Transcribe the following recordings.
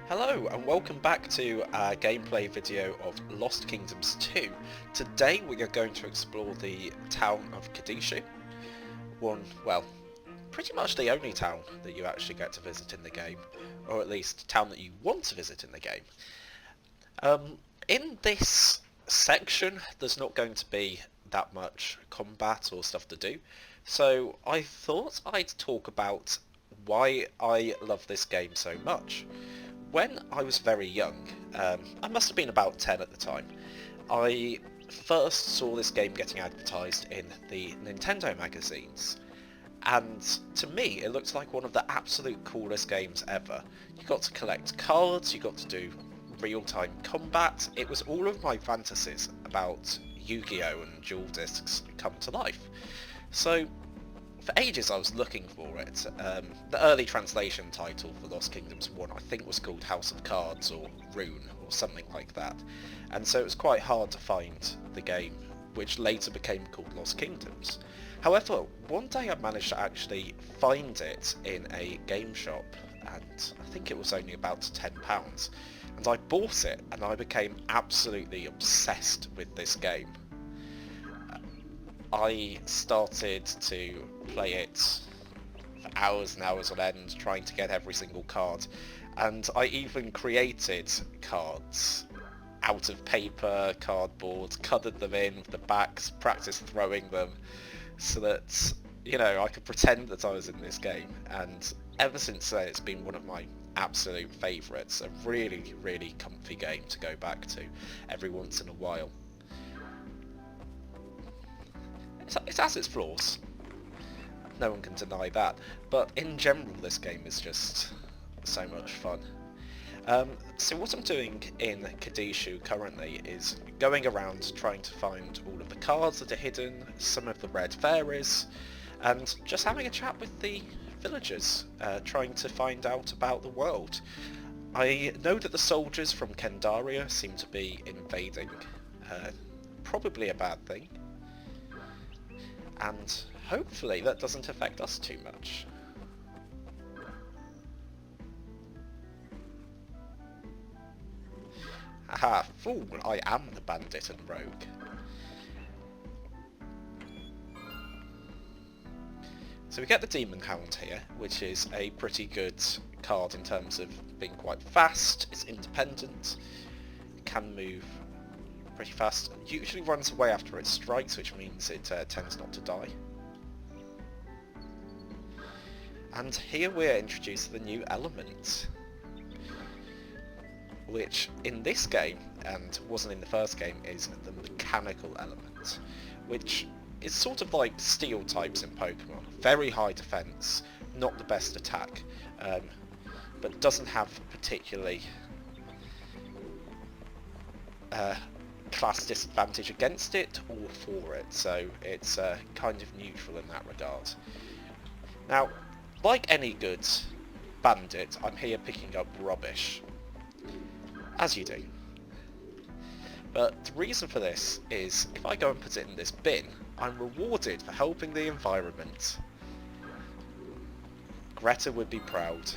Hello and welcome back to our gameplay video of Lost Kingdoms 2. Today we are going to explore the town of Kendarie. Pretty much the only town that you actually get to visit in the game, or at least a town that you want to visit in the game. In this section there's not going to be that much combat or stuff to do, so I thought I'd talk about why I love this game so much. When I was very young, I must have been about 10 at the time, I first saw this game getting advertised in the Nintendo magazines, and to me it looked like one of the absolute coolest games ever. You got to collect cards, you got to do real-time combat. It was all of my fantasies about Yu-Gi-Oh! And Duel Discs come to life. So for ages I was looking for it. The early translation title for Lost Kingdoms 1 I think was called House of Cards or Rune or something like that, and so it was quite hard to find the game, which later became called Lost Kingdoms. However, one day I managed to actually find it in a game shop, and I think it was only about £10, and I bought it and I became absolutely obsessed with this game. I started to play it for hours and hours on end, trying to get every single card, and I even created cards out of paper, cardboard, coloured them in with the backs, practiced throwing them, so that, you know, I could pretend that I was in this game, and ever since then it's been one of my absolute favourites, a really, really comfy game to go back to every once in a while. It has its flaws, no one can deny that, but in general this game is just so much fun. So what I'm doing in Kendarie currently is going around trying to find all of the cards that are hidden, some of the red fairies, and just having a chat with the villagers, trying to find out about the world. I know that the soldiers from Kendarie seem to be invading, probably a bad thing. And hopefully that doesn't affect us too much. Haha, fool, I am the bandit and rogue. So we get the Demon Hound here, which is a pretty good card in terms of being quite fast, it's independent, it can move pretty fast, usually runs away after it strikes, which means it tends not to die. And here we're introduced to the new element, which in this game, and wasn't in the first game, is the mechanical element, which is sort of like steel types in Pokemon. Very high defense, not the best attack, but doesn't have particularly class disadvantage against it or for it, so it's kind of neutral in that regard. Now, like any good bandit, I'm here picking up rubbish, as you do. But the reason for this is, if I go and put it in this bin, I'm rewarded for helping the environment. Greta would be proud.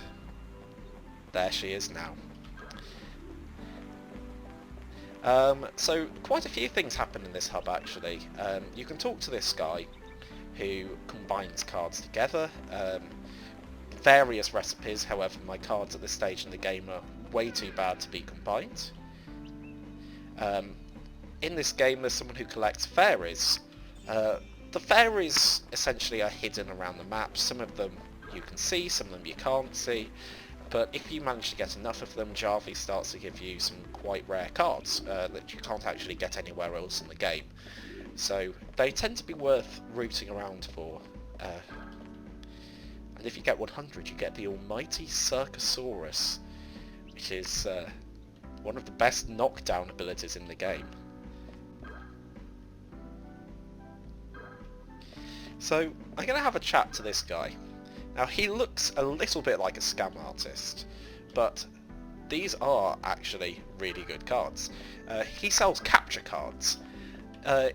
There she is now. So quite a few things happen in this hub actually. You can talk to this guy who combines cards together. Various recipes, however my cards at this stage in the game are way too bad to be combined. In this game there's someone who collects fairies. The fairies essentially are hidden around the map. Some of them you can see, some of them you can't see. But if you manage to get enough of them, Jarvie starts to give you some quite rare cards that you can't actually get anywhere else in the game. So they tend to be worth rooting around for. And if you get 100, you get the almighty Circusaurus, which is one of the best knockdown abilities in the game. So I'm going to have a chat to this guy. Now he looks a little bit like a scam artist, but these are actually really good cards. He sells capture cards.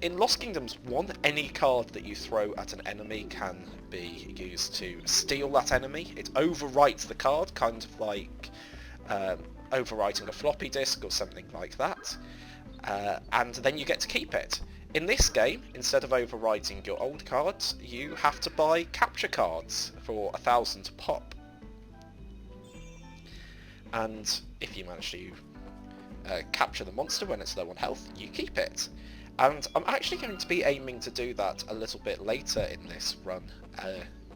In Lost Kingdoms 1, any card that you throw at an enemy can be used to steal that enemy. It overwrites the card, kind of like overwriting a floppy disk or something like that, and then you get to keep it. In this game, instead of overwriting your old cards, you have to buy capture cards for 1,000 a pop. And if you manage to capture the monster when it's low on health, you keep it. And I'm actually going to be aiming to do that a little bit later in this run,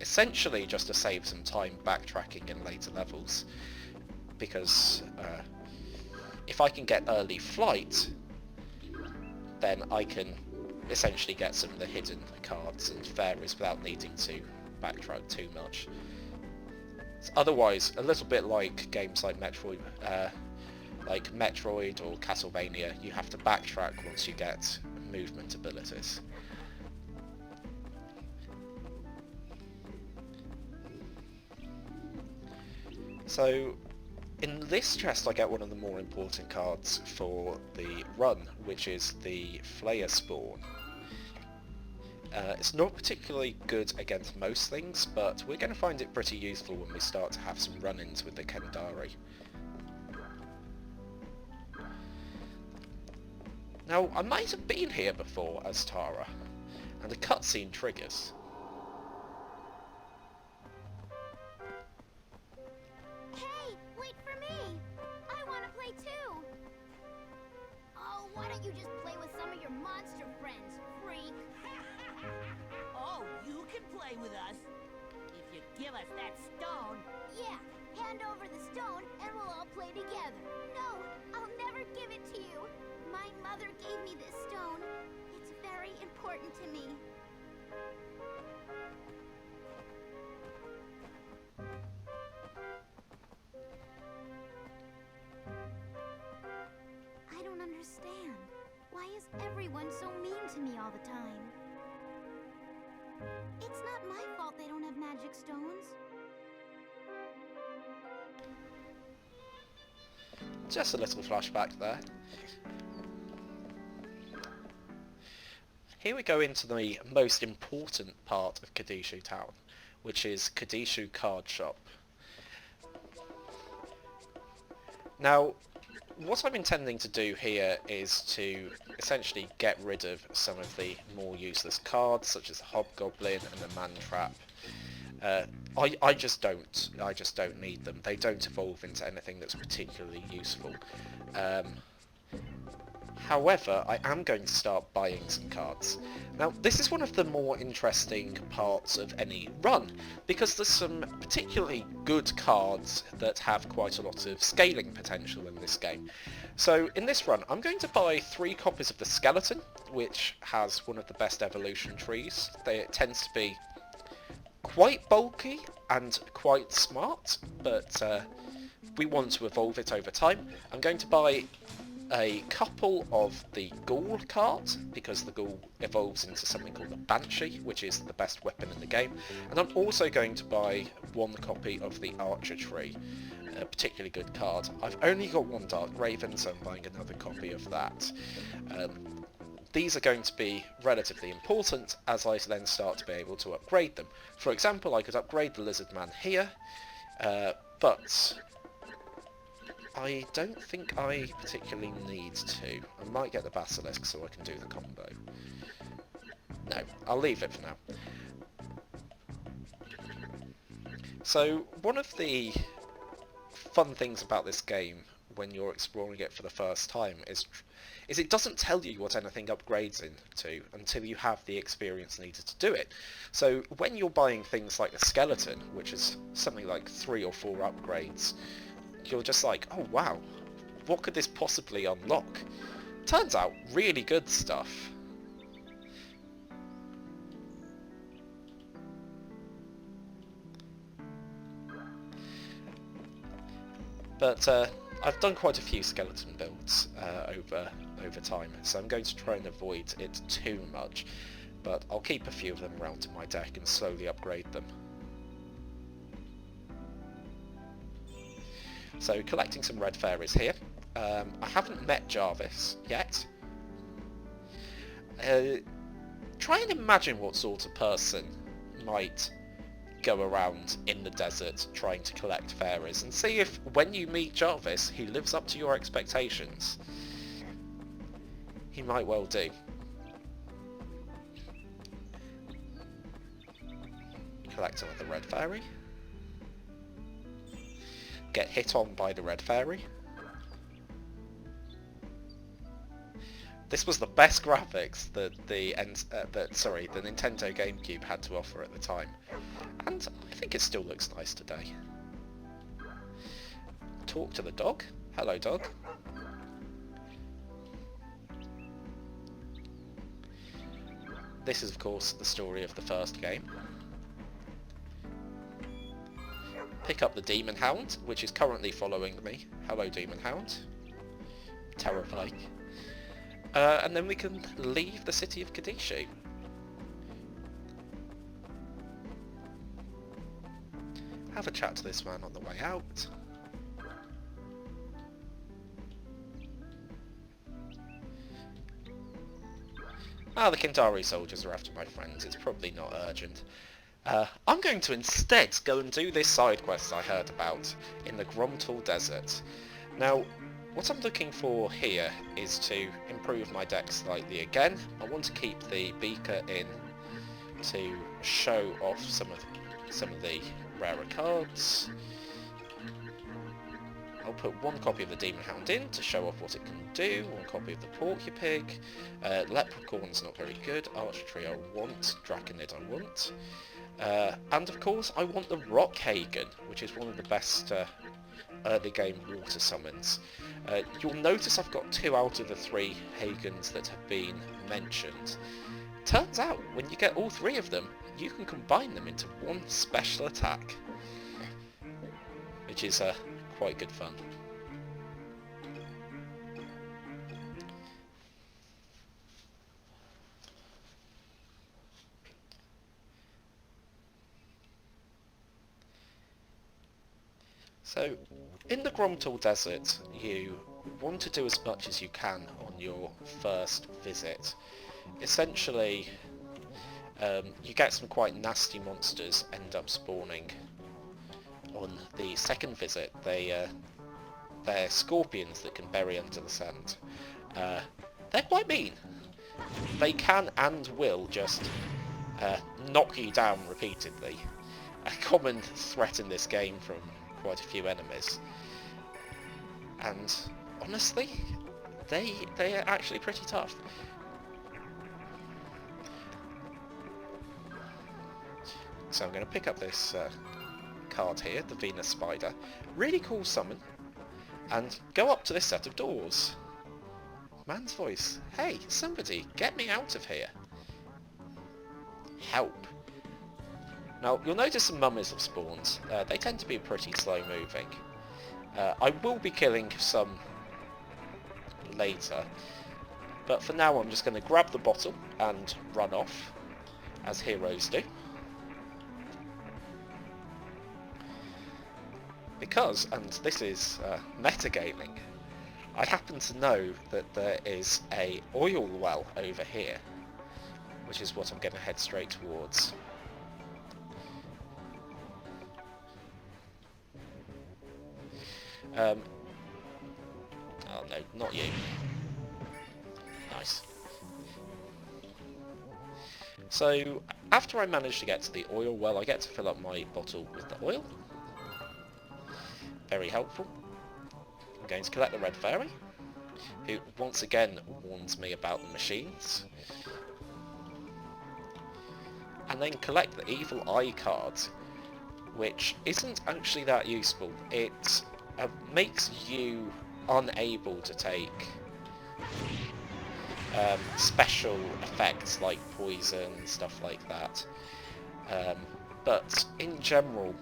essentially just to save some time backtracking in later levels, because if I can get early flight, then I can essentially get some of the hidden cards and fairies without needing to backtrack too much. It's otherwise a little bit like games like Metroid or Castlevania. You have to backtrack once you get movement abilities. So in this chest I get one of the more important cards for the run, which is the Flare Spawn. It's not particularly good against most things, but we're going to find it pretty useful when we start to have some run-ins with the Kendarie. Now, I might have been here before as Tara, and a cutscene triggers. Hey, wait for me! I want to play too! Oh, why don't you just play with some of your monster friends, freak? Oh, you can play with us if you give us that stone. Yeah, hand over the stone and we'll all play together. No, I'll never give it to you. My mother gave me this stone. It's very important to me. I don't understand. Why is everyone so mean to me all the time? It's not my fault they don't have magic stones. Just a little flashback there. Here we go into the most important part of Kadishu Town, which is Kadishu Card Shop. Now, what I'm intending to do here is to essentially get rid of some of the more useless cards, such as the Hobgoblin and the Man Trap. I just don't need them. They don't evolve into anything that's particularly useful. However, I am going to start buying some cards. Now, this is one of the more interesting parts of any run, because there's some particularly good cards that have quite a lot of scaling potential in this game. So, in this run, I'm going to buy 3 copies of the Skeleton, which has one of the best evolution trees. It tends to be quite bulky and quite smart, but we want to evolve it over time. I'm going to buy a couple of the Ghoul cards, because the Ghoul evolves into something called the Banshee, which is the best weapon in the game. And I'm also going to buy 1 copy of the Archer tree, a particularly good card. I've only got 1 Dark Raven, so I'm buying another copy of that. These are going to be relatively important as I then start to be able to upgrade them. For example, I could upgrade the Lizard Man here, but I don't think I particularly need to. I might get the Basilisk so I can do the combo. No, I'll leave it for now. So, one of the fun things about this game when you're exploring it for the first time is it doesn't tell you what anything upgrades into until you have the experience needed to do it. So when you're buying things like the Skeleton, which is something like 3 or 4 upgrades, you're just like, oh wow, what could this possibly unlock? Turns out, really good stuff. But I've done quite a few skeleton builds over time, so I'm going to try and avoid it too much, but I'll keep a few of them around in my deck and slowly upgrade them. So collecting some red fairies here. I haven't met Jarvis yet. Try and imagine what sort of person might go around in the desert trying to collect fairies and see if when you meet Jarvis he lives up to your expectations. He might well do. Collect another red fairy. Get hit on by the red fairy. This was the best graphics that the Nintendo GameCube had to offer at the time, and I think it still looks nice today. Talk to the dog. Hello, dog. This is, of course, the story of the first game. Pick up the Demon Hound, which is currently following me. Hello, Demon Hound. Terrifying. And then we can leave the city of Kadishu. Have a chat to this man on the way out. The Kendarie soldiers are after my friends. It's probably not urgent. I'm going to instead go and do this side quest I heard about in the Gromthul Desert. Now, what I'm looking for here is to improve my deck slightly again. I want to keep the beaker in to show off some of the rarer cards. I'll put one copy of the Demon Hound in to show off what it can do, one copy of the Porcupig. Leprechaun's not very good, Archery I want, Draconid I want. And of course I want the Rock Hagen, which is one of the best early game water summons. You'll notice I've got 2 out of the 3 Hagens that have been mentioned. Turns out, when you get all 3 of them, you can combine them into one special attack, which is quite good fun. So, in the Gromthul Desert, you want to do as much as you can on your first visit. Essentially, you get some quite nasty monsters end up spawning on the second visit. They're scorpions that can bury under the sand. They're quite mean. They can and will just knock you down repeatedly. A common threat in this game from quite a few enemies. And honestly, they are actually pretty tough. So I'm going to pick up this card here, the Venus Spider. Really cool summon. And go up to this set of doors. Man's voice. Hey, somebody, get me out of here. Help. Now, you'll notice some mummies have spawned. They tend to be pretty slow moving. I will be killing some later. But for now, I'm just going to grab the bottle and run off, as heroes do. Because, and this is metagaming, I happen to know that there is a oil well over here, which is what I'm going to head straight towards. Oh no, not you. Nice. So, after I manage to get to the oil well, I get to fill up my bottle with the oil. Very helpful. I'm going to collect the red fairy, who once again warns me about the machines. And then collect the evil eye card, which isn't actually that useful. It makes you unable to take special effects like poison, stuff like that. But in general,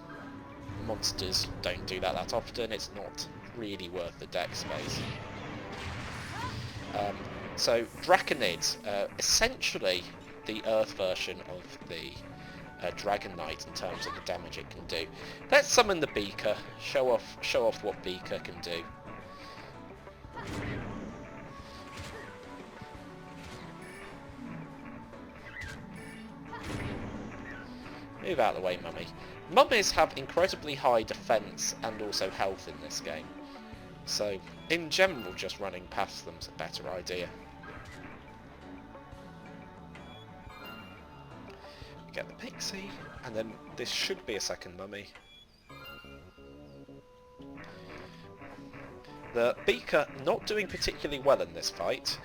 monsters don't do that often. It's not really worth the deck space. So Draconid, essentially the Earth version of the Dragon Knight in terms of the damage it can do. Let's summon the Beaker, show off what Beaker can do. Move out of the way, mummy. Mummies have incredibly high defense and also health in this game. So, in general, just running past them is a better idea. We get the pixie, and then this should be a second mummy. The beaker not doing particularly well in this fight.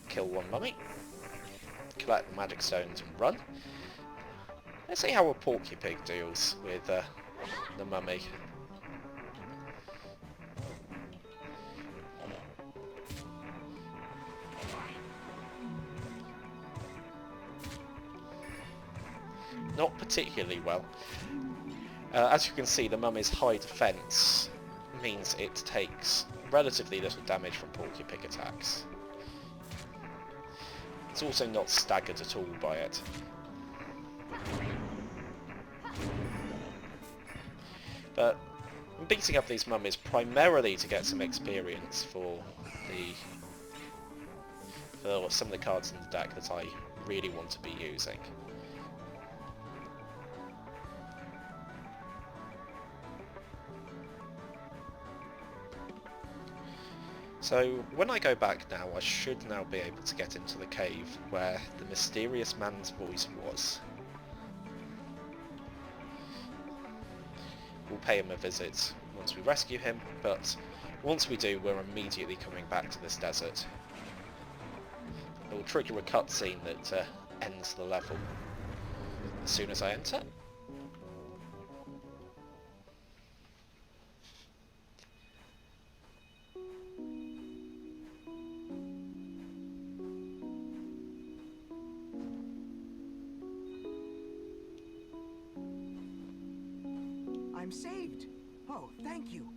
Kill one mummy. Collect the magic stones and run. Let's see how a porcupig deals with the mummy. Not particularly well. As you can see, the mummy's high defense means it takes relatively little damage from porcupig attacks. It's also not staggered at all by it. But I'm beating up these mummies primarily to get some experience for some of the cards in the deck that I really want to be using. So when I go back now, I should now be able to get into the cave where the mysterious man's voice was. We'll pay him a visit once we rescue him, but once we do, we're immediately coming back to this desert. It will trigger a cutscene that ends the level as soon as I enter. I'm saved! Oh, thank you!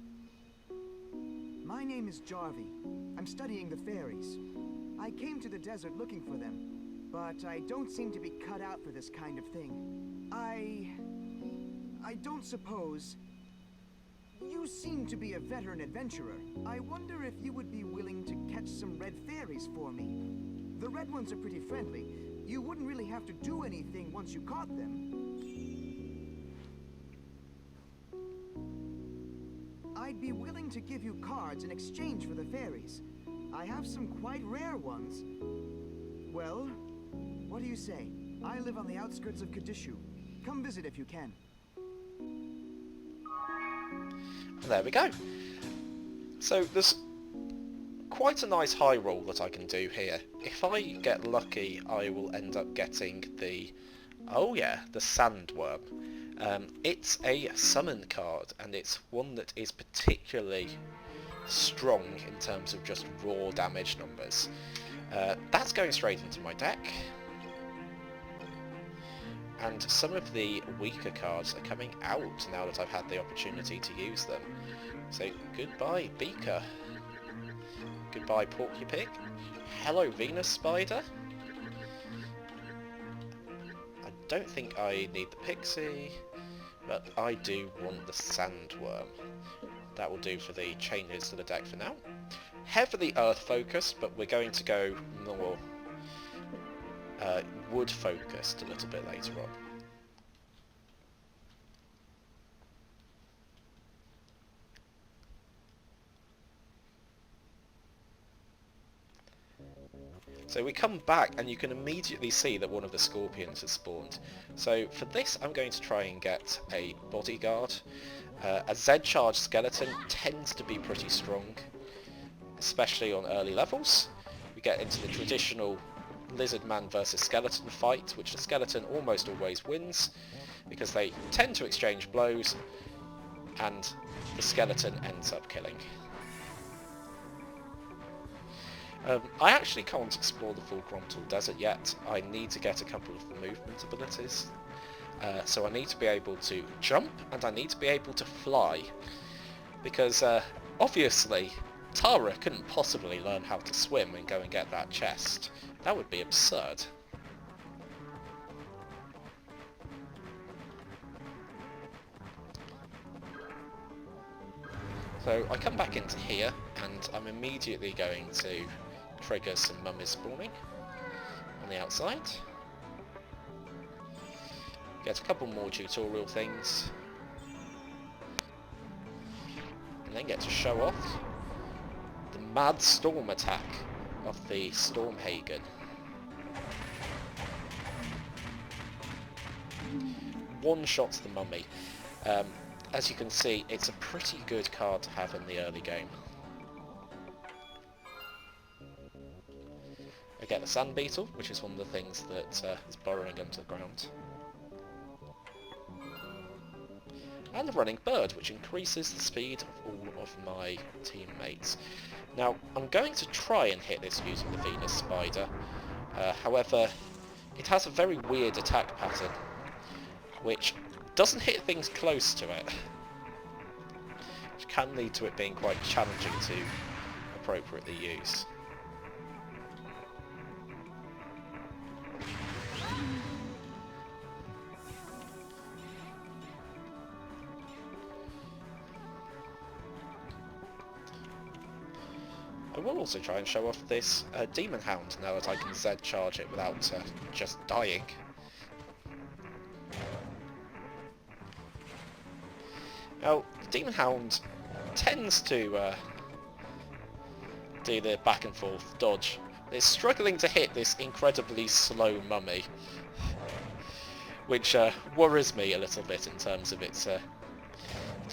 My name is Jarvie. I'm studying the fairies. I came to the desert looking for them, but I don't seem to be cut out for this kind of thing. I don't suppose... You seem to be a veteran adventurer. I wonder if you would be willing to catch some red fairies for me. The red ones are pretty friendly. You wouldn't really have to do anything once you caught them. I'd be willing to give you cards in exchange for the fairies. I have some quite rare ones. Well, what do you say? I live on the outskirts of Kadishu. Come visit if you can. There we go. So there's quite a nice high roll that I can do here. If I get lucky, I will end up getting the... Oh yeah, the sandworm. It's a summon card, and it's one that is particularly strong in terms of just raw damage numbers. That's going straight into my deck. And some of the weaker cards are coming out now that I've had the opportunity to use them. So goodbye Beaker. Goodbye Porcupig. Hello Venus Spider. I don't think I need the Pixie, but I do want the Sandworm. That will do for the changes to the deck for now. Heavily Earth focused, but we're going to go more wood focused a little bit later on. So we come back and you can immediately see that one of the scorpions has spawned. So for this I'm going to try and get a bodyguard. A Z-charged skeleton tends to be pretty strong, especially on early levels. We get into the traditional lizard man versus skeleton fight, which the skeleton almost always wins because they tend to exchange blows and the skeleton ends up killing. I actually can't explore the full Gromthul Desert yet. I need to get a couple of the movement abilities. So I need to be able to jump and I need to be able to fly. Because obviously Tara couldn't possibly learn how to swim and go and get that chest. That would be absurd. So I come back into here and I'm immediately going to trigger some mummies spawning on the outside. Get a couple more tutorial things. And then get to show off the mad storm attack of the Stormhagen. One shot's the mummy. As you can see, it's a pretty good card to have in the early game. I get the Sand Beetle, which is one of the things that is burrowing under the ground. And the Running Bird, which increases the speed of all of my teammates. Now, I'm going to try and hit this using the Venus Spider. However, it has a very weird attack pattern, which doesn't hit things close to it, which can lead to it being quite challenging to appropriately use. I will also try and show off this Demon Hound now that I can Z charge it without just dying. Now, the Demon Hound tends to do the back and forth dodge. It's struggling to hit this incredibly slow mummy, which worries me a little bit in terms of its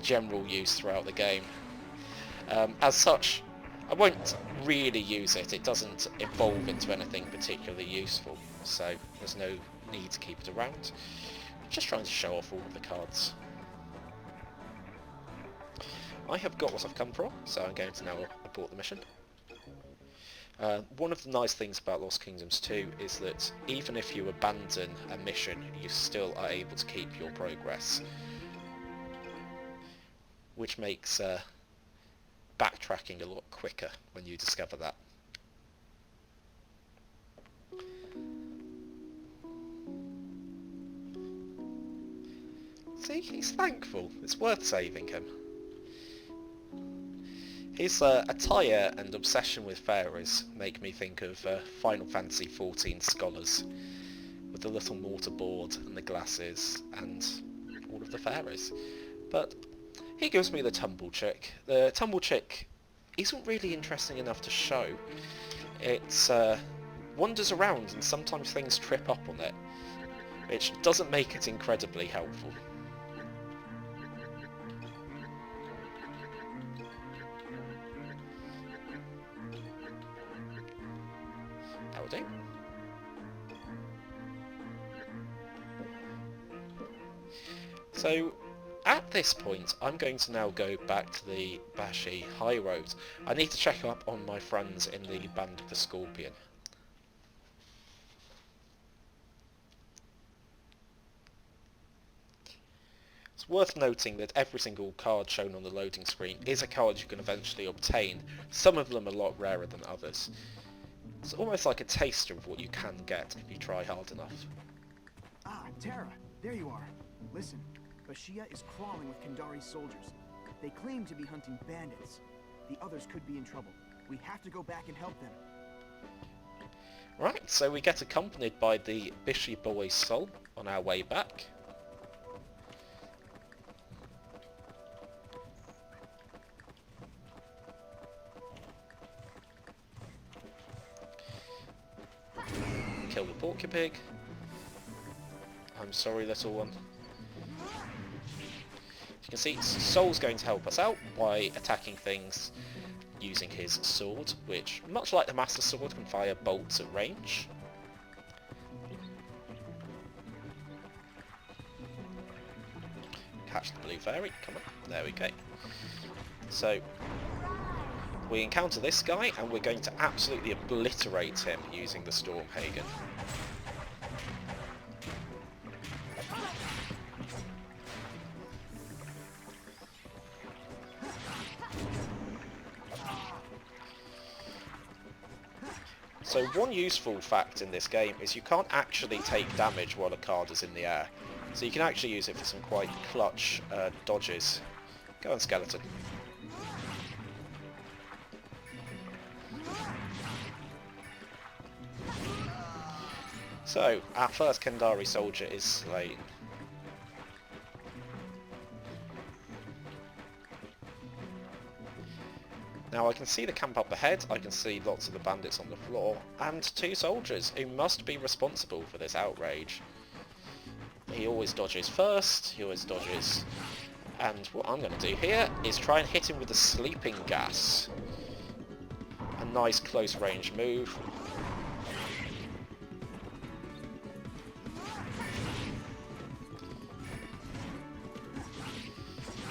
general use throughout the game. As such, I won't really use it. It doesn't evolve into anything particularly useful, so there's no need to keep it around. Just trying to show off all of the cards. I have got what I've come for, so I'm going to now abort the mission. One of the nice things about Lost Kingdoms 2 is that even if you abandon a mission, you still are able to keep your progress, which makes backtracking a lot quicker when you discover that. See, he's thankful. It's worth saving him. His attire and obsession with fairies make me think of Final Fantasy XIV scholars, with the little mortarboard and the glasses and all of the fairies. But he gives me the Tumble Chick. The Tumble Chick isn't really interesting enough to show. It wanders around and sometimes things trip up on it, which doesn't make it incredibly helpful. That'll do. So, at this point, I'm going to now go back to the Bhashea High Road. I need to check up on my friends in the Band of the Scorpion. It's worth noting that every single card shown on the loading screen is a card you can eventually obtain. Some of them a lot rarer than others. It's almost like a taster of what you can get if you try hard enough. Ah, Terra, there you are. Listen, Bhashea is crawling with Kendarie soldiers. They claim to be hunting bandits. The others could be in trouble. We have to go back and help them. Right, so we get accompanied by the Bishy Boy Soul on our way back. Kill the porcupig. I'm sorry, little one. You can see Soul's going to help us out by attacking things using his sword, which, much like the Master Sword, can fire bolts at range. Catch the blue fairy, come on, there we go. So, we encounter this guy and we're going to absolutely obliterate him using the Stormhagen. So one useful fact in this game is you can't actually take damage while a card is in the air. So you can actually use it for some quite clutch dodges. Go on, Skeleton. So, our first Kendarie soldier is slain. Now I can see the camp up ahead, I can see lots of the bandits on the floor, and 2 soldiers who must be responsible for this outrage. He always dodges first, he always dodges, and what I'm going to do here is try and hit him with the sleeping gas. A nice close range move.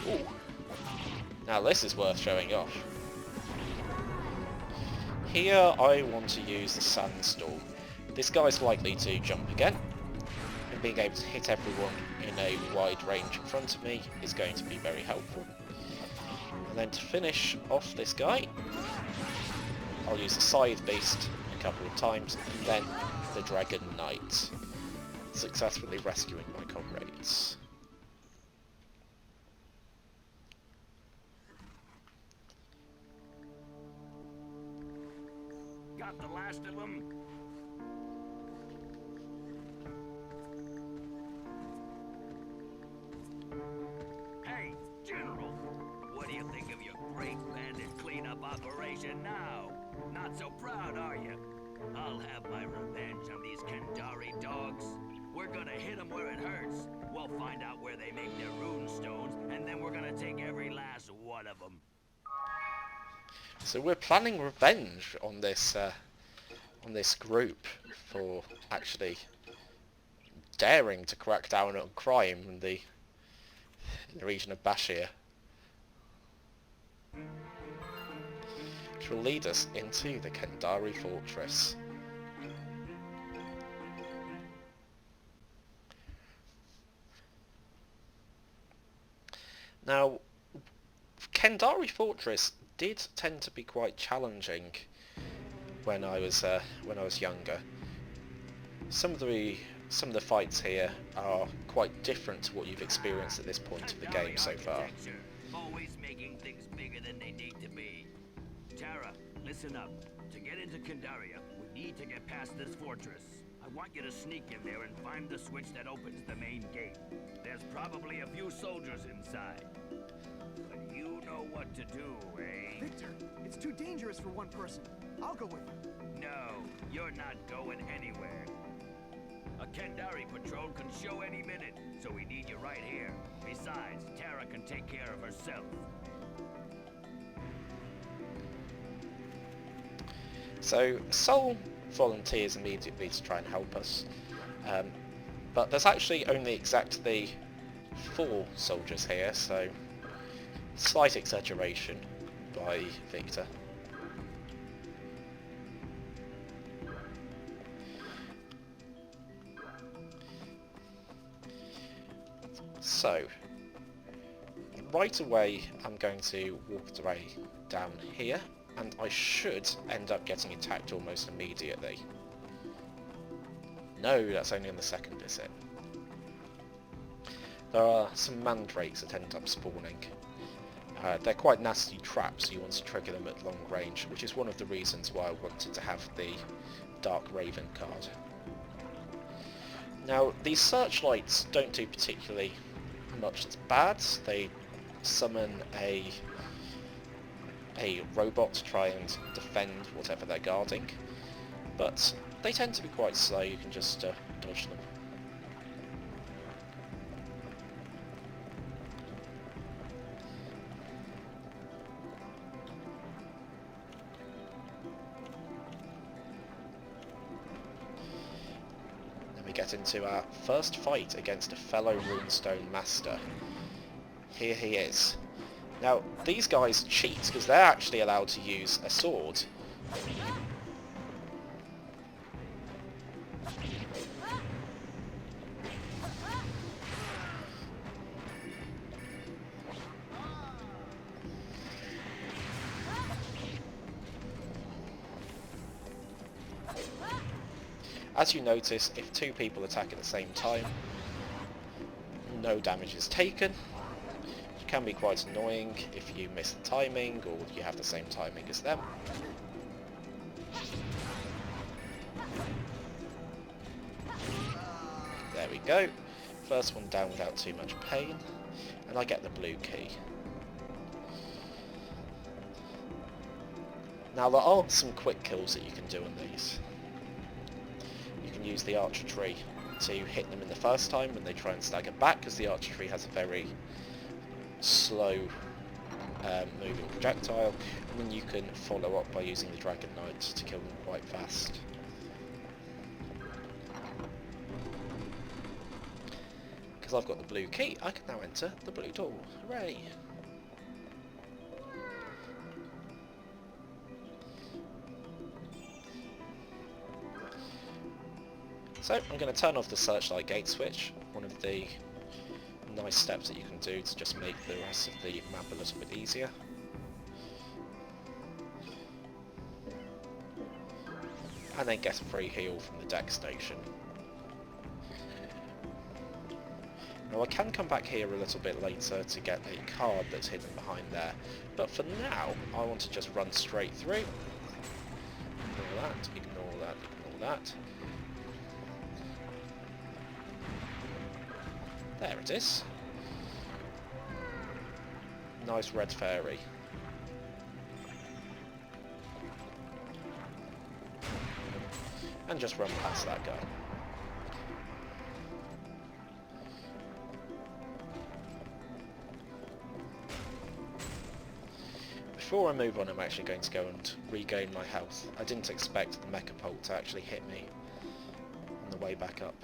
Ooh. Now this is worth showing off. Here I want to use the sandstorm. This guy's likely to jump again, and being able to hit everyone in a wide range in front of me is going to be very helpful. And then to finish off this guy, I'll use the Scythe Beast a couple of times, and then the Dragon Knight, successfully rescuing my comrades. Got the last of them? Hey, General! What do you think of your great bandit cleanup operation now? Not so proud, are you? I'll have my revenge on these Kendarie dogs. We're gonna hit them where it hurts. We'll find out where they make their rune stones, and then we're gonna take every last one of them. So we're planning revenge on this group for actually daring to crack down on crime in the region of Bhashea, which will lead us into the Kendarie Fortress. Now, Kendarie Fortress did tend to be quite challenging when I was younger. Some of the fights here are quite different to what you've experienced at this point of the game so far. Always making things bigger than they need to be. Tara, listen up. To get into Kendarie, we need to get past this fortress. I want you to sneak in there and find the switch that opens the main gate. There's probably a few soldiers inside. But you know what to do, eh? Victor, it's too dangerous for one person. I'll go with you. No, you're not going anywhere. A Kendarie patrol can show any minute, so we need you right here. Besides, Tara can take care of herself. So Sol volunteers immediately to try and help us, but there's actually only exactly 4 soldiers here, so slight exaggeration by Victor. So, right away I'm going to walk the way down here, and I should end up getting attacked almost immediately. No, that's only on the second visit. There are some mandrakes that end up spawning. They're quite nasty traps, so you want to trigger them at long range, which is one of the reasons why I wanted to have the Dark Raven card. Now, these searchlights don't do particularly much bad. They summon a robot to try and defend whatever they're guarding, but they tend to be quite slow. You can just dodge them. Then we get into our first fight against a fellow runestone master. Here he is. Now, these guys cheat because they're actually allowed to use a sword. As you notice, if 2 people attack at the same time, no damage is taken. It can be quite annoying if you miss the timing or you have the same timing as them. There we go. First one down without too much pain, and I get the blue key. Now there are some quick kills that you can do on these. You can use the archer tree to hit them in the first time when they try and stagger back, because the archer tree has a very slow moving projectile, and then you can follow up by using the Dragon Knight to kill them quite fast. Because I've got the blue key, I can now enter the blue door. Hooray! So I'm going to turn off the searchlight gate switch, one of the nice steps that you can do to just make the rest of the map a little bit easier. And then get a free heal from the deck station. Now I can come back here a little bit later to get a card that's hidden behind there, but for now I want to just run straight through. Ignore that, ignore that, ignore that. There it is. Nice red fairy. And just run past that guy. Before I move on, I'm actually going to go and regain my health. I didn't expect the mecha pult to actually hit me on the way back up.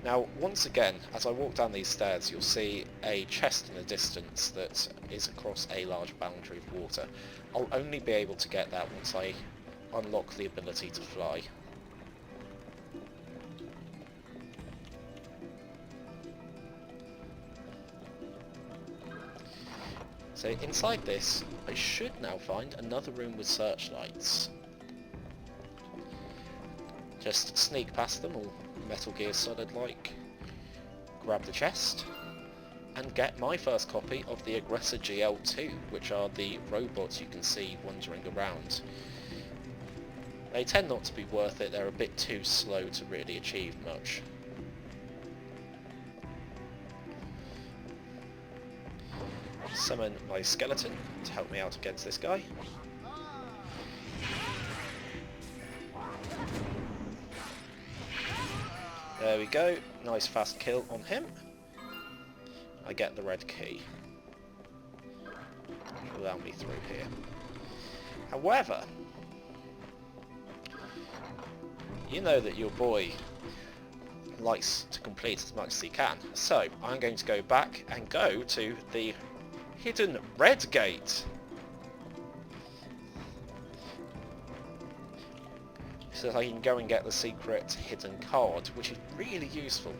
Now, once again, as I walk down these stairs, you'll see a chest in the distance that is across a large boundary of water. I'll only be able to get that once I unlock the ability to fly. So inside this, I should now find another room with searchlights. Just sneak past them, all Metal Gear Solid like, grab the chest, and get my first copy of the Aggressor GL2, which are the robots you can see wandering around. They tend not to be worth it, they're a bit too slow to really achieve much. Summon my skeleton to help me out against this guy. There we go, nice fast kill on him. I get the red key. Allow me through here. However, you know that your boy likes to complete as much as he can, so I'm going to go back and go to the hidden red gate. So I can go and get the secret hidden card, which is really useful.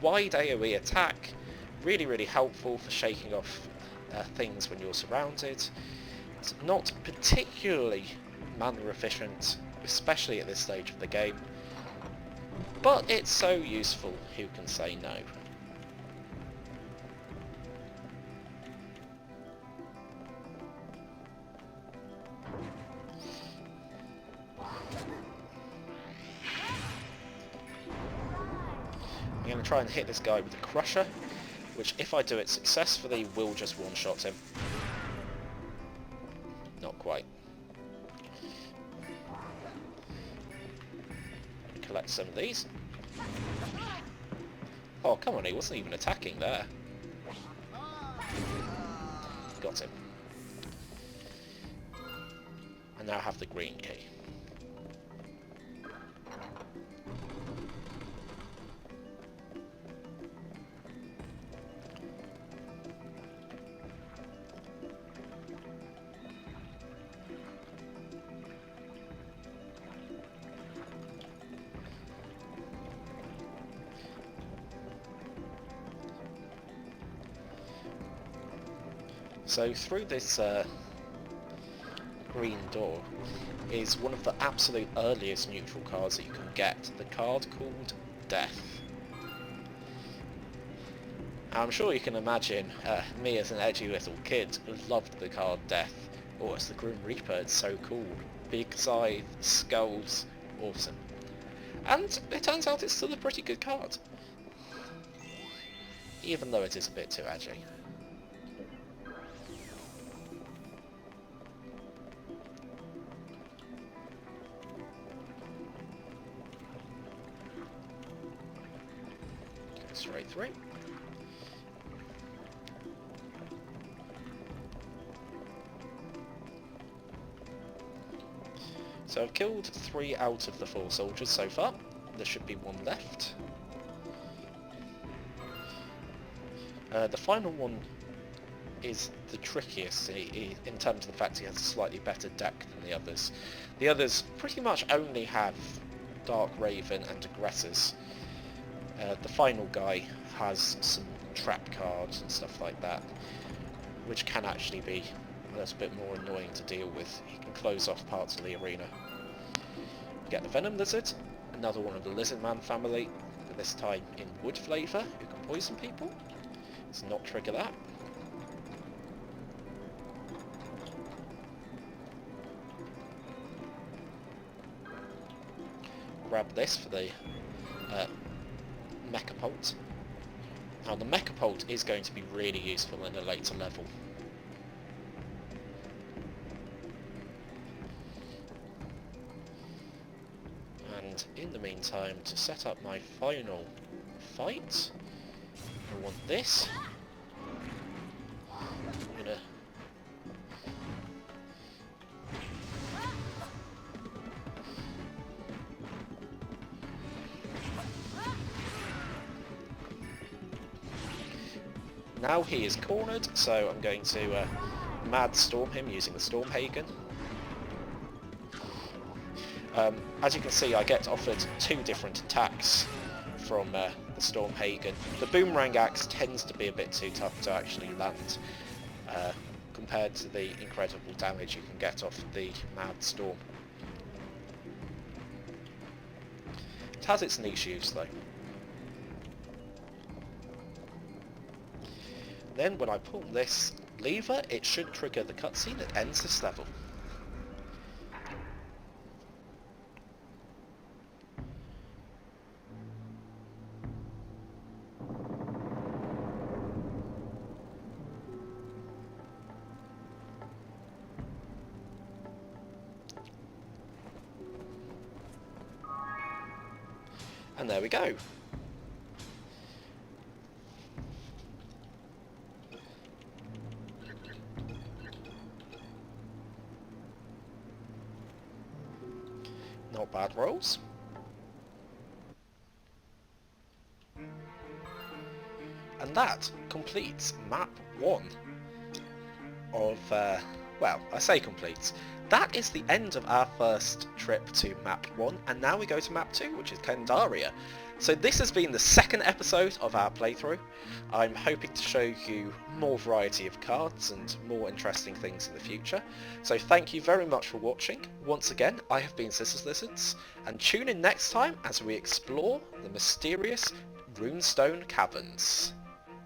Wide AoE attack, really helpful for shaking off things when you're surrounded. It's not particularly mana efficient, especially at this stage of the game, but it's so useful, who can say no? I'm going to try and hit this guy with the crusher, which if I do it successfully will just one-shot him. Not quite. Collect some of these. Oh come on, he wasn't even attacking there. Got him. I now have the green key. So through this green door is one of the absolute earliest neutral cards that you can get, the card called Death. I'm sure you can imagine me as an edgy little kid loved the card Death. Oh, it's the Grim Reaper, it's so cool. Big scythe, skulls, awesome. And it turns out it's still a pretty good card. even though it is a bit too edgy. Go straight through. So I've killed 3 out of the 4 soldiers so far. There should be 1 left. The final one is the trickiest in terms of the fact he has a slightly better deck than the others. The others pretty much only have Dark Raven and Aggressors. The final guy has some trap cards and stuff like that, which can actually be a little bit more annoying to deal with. He can close off parts of the arena. We get the Venom Lizard, another one of the Lizardman family, but this time in wood flavour, who can poison people. Let's not trigger that. Grab this for the Mechapult. Now the Mechapult is going to be really useful in a later level. And in the meantime, to set up my final fight, I want this. I'm gonna now he is cornered, so I'm going to Mad Storm him using the Stormhagen. As you can see, I get offered 2 different attacks from the Stormhagen. The Boomerang Axe tends to be a bit too tough to actually land, compared to the incredible damage you can get off the Mad Storm. It has its niche use though. Then when I pull this lever, it should trigger the cutscene that ends this level. And there we go. Not bad rolls. And that completes map 1 of, well, I say completes. That is the end of our first trip to map 1, and now we go to map 2, which is Kendarie. So this has been the second episode of our playthrough. I'm hoping to show you more variety of cards and more interesting things in the future. So thank you very much for watching. Once again, I have been Scissors Lizards, and tune in next time as we explore the mysterious Runestone Caverns.